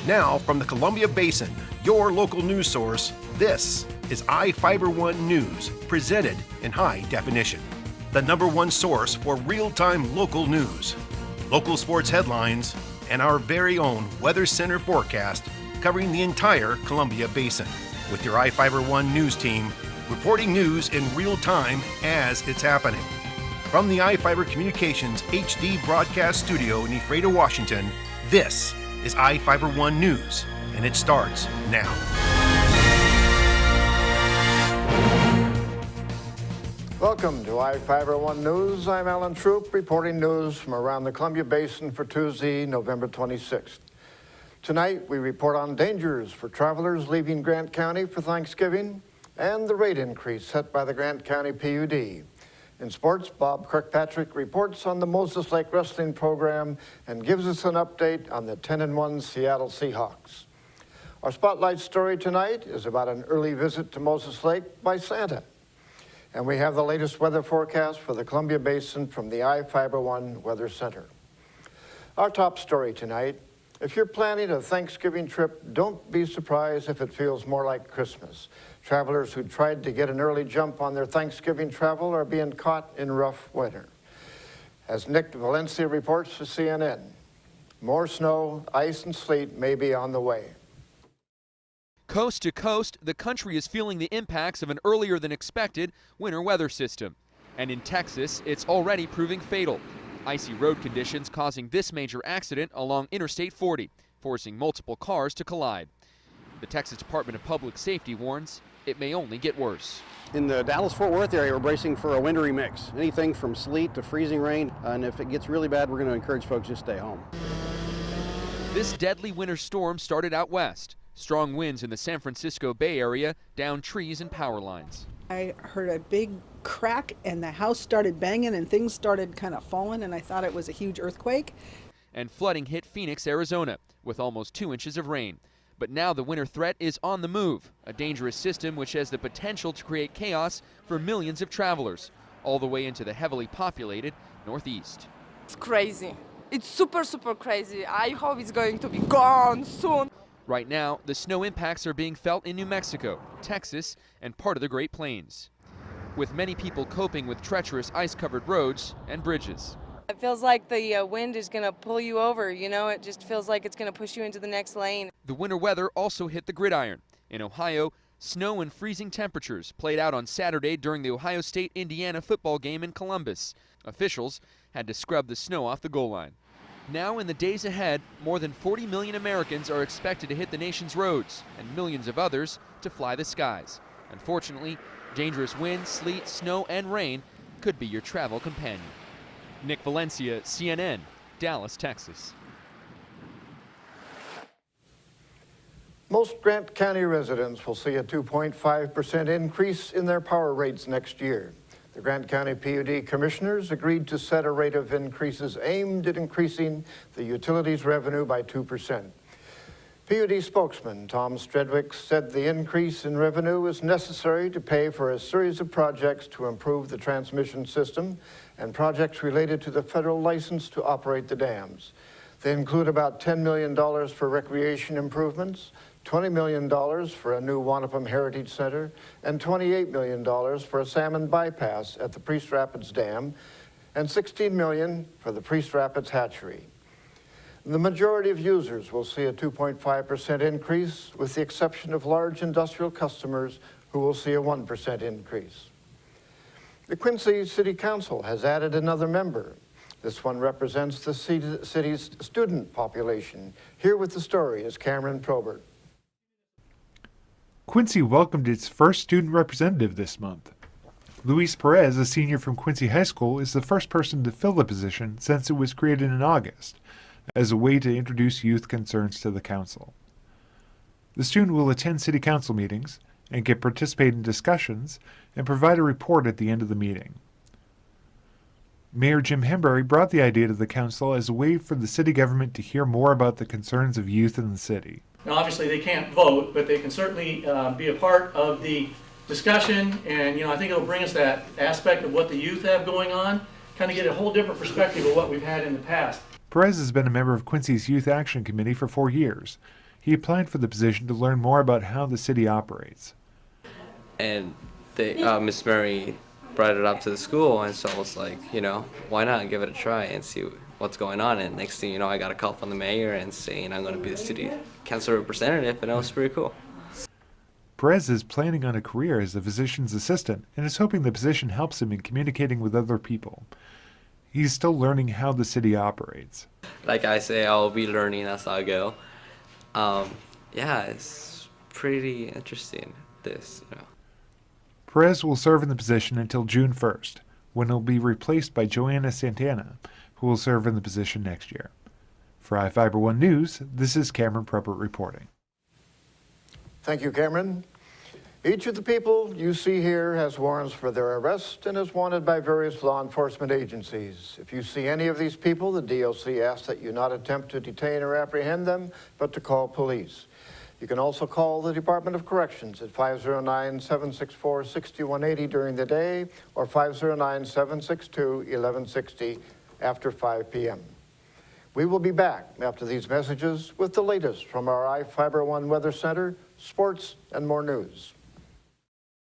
Now, from the Columbia Basin, your local news source, this is iFIBER 1 News, presented in high definition. The #1 source for real-time local news, local sports headlines, and our very own Weather Center forecast covering the entire Columbia Basin. With your iFIBER 1 News team, reporting news in real time as it's happening. From the iFIBER Communications HD broadcast studio in Ephrata, Washington, this is iFIBER 1 News, and it starts now. Welcome to iFIBER 1 News. I'm Alan Troop, reporting news from around the Columbia Basin for Tuesday, November 26th. Tonight, we report on dangers for travelers leaving Grant County for Thanksgiving and the rate increase set by the Grant County PUD. In sports, Bob Kirkpatrick reports on the Moses Lake Wrestling program and gives us an update on the 10-1 Seattle Seahawks. Our spotlight story tonight is about an early visit to Moses Lake by Santa. And we have the latest weather forecast for the Columbia Basin from the iFIBER 1 Weather Center. Our top story tonight: if you're planning a Thanksgiving trip, don't be surprised if it feels more like Christmas. Travelers who tried to get an early jump on their Thanksgiving travel are being caught in rough weather. As Nick Valencia reports for CNN, more snow, ice, and sleet may be on the way. Coast to coast, the country is feeling the impacts of an earlier than expected winter weather system. And in Texas, it's already proving fatal. Icy road conditions causing this major accident along Interstate 40, forcing multiple cars to collide. The Texas Department of Public Safety warns it may only get worse. In the Dallas-Fort Worth area, we're bracing for a wintry mix. Anything from sleet to freezing rain, and if it gets really bad, we're going to encourage folks to stay home. This deadly winter storm started out west. Strong winds in the San Francisco Bay Area downed trees and power lines. I heard a big crack and the house started banging and things started kind of falling, and I thought it was a huge earthquake. And flooding hit Phoenix, Arizona, with almost 2 inches of rain. But now the winter threat is on the move, a dangerous system which has the potential to create chaos for millions of travelers, all the way into the heavily populated Northeast. It's crazy. It's super crazy. I hope it's going to be gone soon. Right now, the snow impacts are being felt in New Mexico, Texas, and part of the Great Plains, with many people coping with treacherous ice-covered roads and bridges. It feels like the wind is going to pull you over, you know, it just feels like it's going to push you into the next lane. The winter weather also hit the gridiron. In Ohio, snow and freezing temperatures played out on Saturday during the Ohio State-Indiana football game in Columbus. Officials had to scrub the snow off the goal line. Now, in the days ahead, more than 40 million Americans are expected to hit the nation's roads and millions of others to fly the skies. Unfortunately, dangerous wind, sleet, snow, and rain could be your travel companion. Nick Valencia, CNN, Dallas, Texas. Most Grant County residents will see a 2.5% increase in their power rates next year. The Grant County PUD commissioners agreed to set a rate of increases aimed at increasing the utilities revenue by 2%. PUD spokesman Tom Stredwick said the increase in revenue is necessary to pay for a series of projects to improve the transmission system and projects related to the federal license to operate the dams. They include about $10 million for recreation improvements, $20 million for a new Wanapum Heritage Center, and $28 million for a salmon bypass at the Priest Rapids Dam, and $16 million for the Priest Rapids Hatchery. The majority of users will see a 2.5% increase, with the exception of large industrial customers who will see a 1% increase. The Quincy City Council has added another member. This one represents the city's student population. Here with the story is Cameron Probert. Quincy welcomed its first student representative this month. Luis Perez, a senior from Quincy High School, is the first person to fill the position since it was created in August, as a way to introduce youth concerns to the council. The student will attend city council meetings and can participate in discussions and provide a report at the end of the meeting. Mayor Jim Hembury brought the idea to the council as a way for the city government to hear more about the concerns of youth in the city. Now, obviously, they can't vote, but they can certainly be a part of the discussion, and I think it'll bring us that aspect of what the youth have going on, kind of get a whole different perspective of what we've had in the past. Perez has been a member of Quincy's Youth Action Committee for 4 years. He applied for the position to learn more about how the city operates. And Miss Murray brought it up to the school, and so I was like, why not give it a try and see what's going on. And next thing you know, I got a call from the mayor and saying I'm going to be the city council representative, and that was pretty cool. Perez is planning on a career as a physician's assistant and is hoping the position helps him in communicating with other people. He's still learning how the city operates. Like I say, I'll be learning as I go. Yeah, it's pretty interesting, Perez will serve in the position until June 1st, when he'll be replaced by Joanna Santana, who will serve in the position next year. For iFIBER 1 News, this is Cameron Preppert reporting. Thank you, Cameron. Each of the people you see here has warrants for their arrest and is wanted by various law enforcement agencies. If you see any of these people, the DOC asks that you not attempt to detain or apprehend them, but to call police. You can also call the Department of Corrections at 509-764-6180 during the day or 509-762-1160 after 5 p.m. We will be back after these messages with the latest from our iFIBER 1 Weather Center, sports, and more news.